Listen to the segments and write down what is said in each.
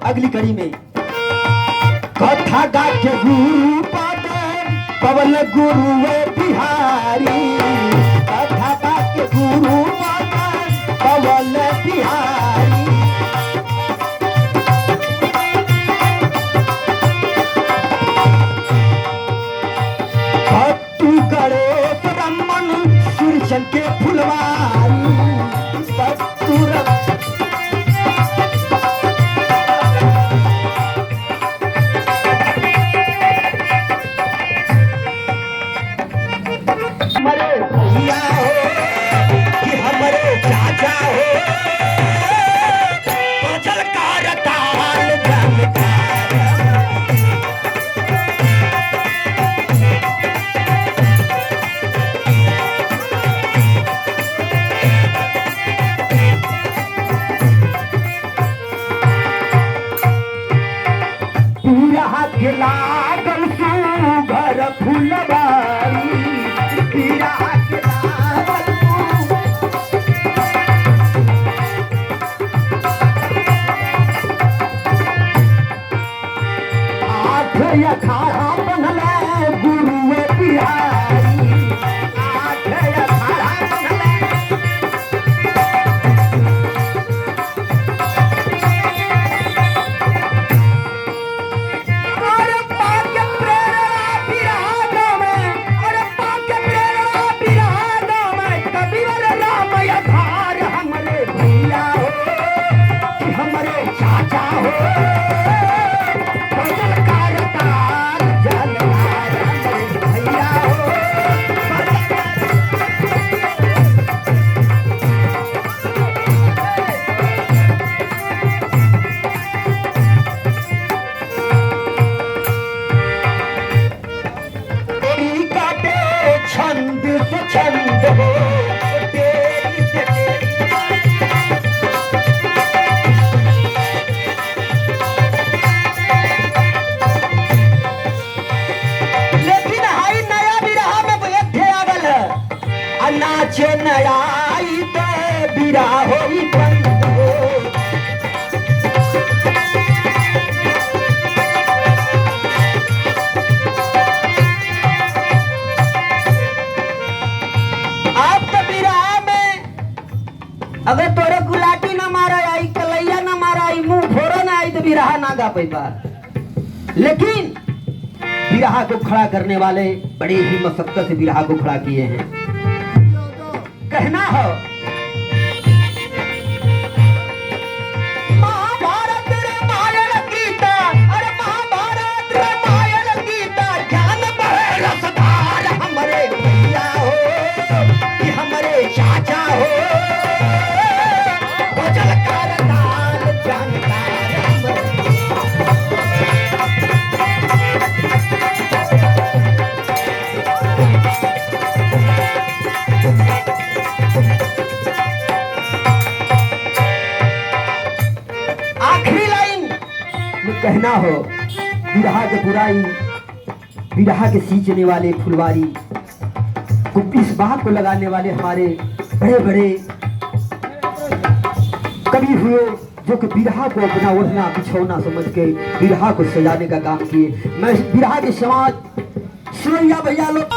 अगली कड़ी में कथा गा के गुरु पवन गुरु बिहारी, कथा गा के गुरु पवन बिहारी। भक्ति गणेश रमन सूर्यचंद के फुलवारी, हमारे भैया हो कि हमारे चाचा हो, बजल कार ताल झनकार। पीरा के लागल सुघर फुलवारी, पीरा के लागल आठ अखाड़ा बनल गुरु बिहारी, आठ अखाड़ा बनल। छंद से छंद हो तेरी से तेरी। लेकिन हाई नया बिरहा में एक थे आवल है, नाचे नया आई तो बिरहा होई बंद हो। अगर तोरे गुलाटी ना मारा आई, कलैया ना मारा आई, मुंह फोड़ा ना आई तो बिरहा ना गा पैबा। लेकिन बिरहा को खड़ा करने वाले बड़े ही मशक्कत से बिरहा को खड़ा किए हैं। कहना हो महाभारत रामायण गीता, अरे महाभारत रामायण गीता, ज्ञान बड़े रसधार हमारे भैया हो कि हमारे चाचा हो, आखिरी लाइन में कहना हो बिरहा के बुराई, बिरहा के सींचने वाले फुलवारी को, इस बात को लगाने वाले हमारे बड़े बड़े कवि हुए जो कि बिरहा को अपना ओढ़ना बिछौना समझ के बिरहा को सजाने का काम किए। मैं बिरहा के समाज सुनैया भैया लोग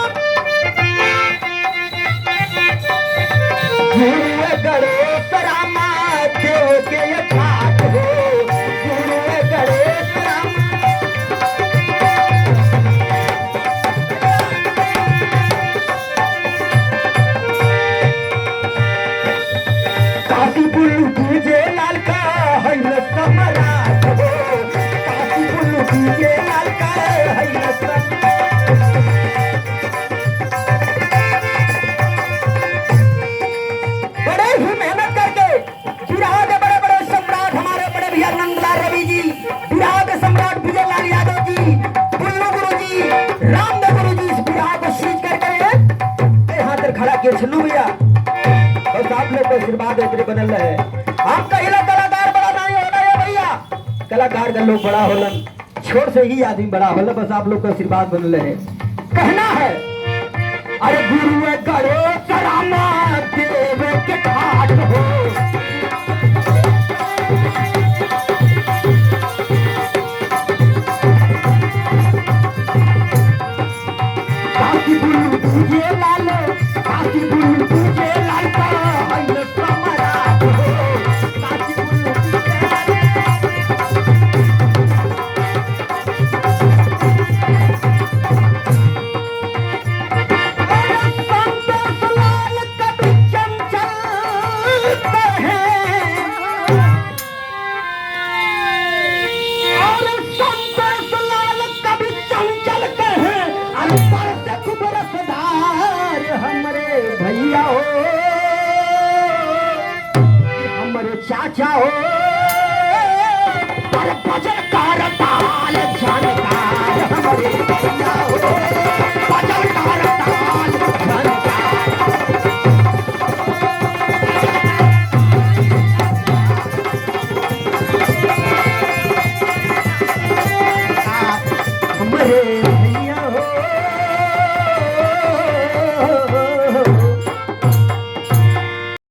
गणेश रामा देव के ठाट हो, गणेश रामा काशी पुल्लू तुझे लाल का है सम्राट हो, काशी पुल्लू तुझे लाल का है सम्राट। बड़े ही मेहनत करके बिरहा के बड़े बड़े सम्राट हमारे बड़े भैया नंदलाल रवि जी, बिरहा के सम्राट विजय लाल यादव जी, पुल्लू गुरु जी, रामदेव गुरु जी इस बिरहा को सींच करके यहाँ तक खड़ा किए। छन्नू भैया बस आप लोग को आशीर्वाद देते बनल रहे। आपका इला कलाकार बड़ा नहीं होना है भैया, कलाकार का लोग बड़ा होलन, छोड़ से ही आदमी बड़ा होला, बस आप लोग को आशीर्वाद बनल रहे। कहना है अरे गुरु गणेश रामा देव के ठाट हो, चाचा हो, अरे भजन का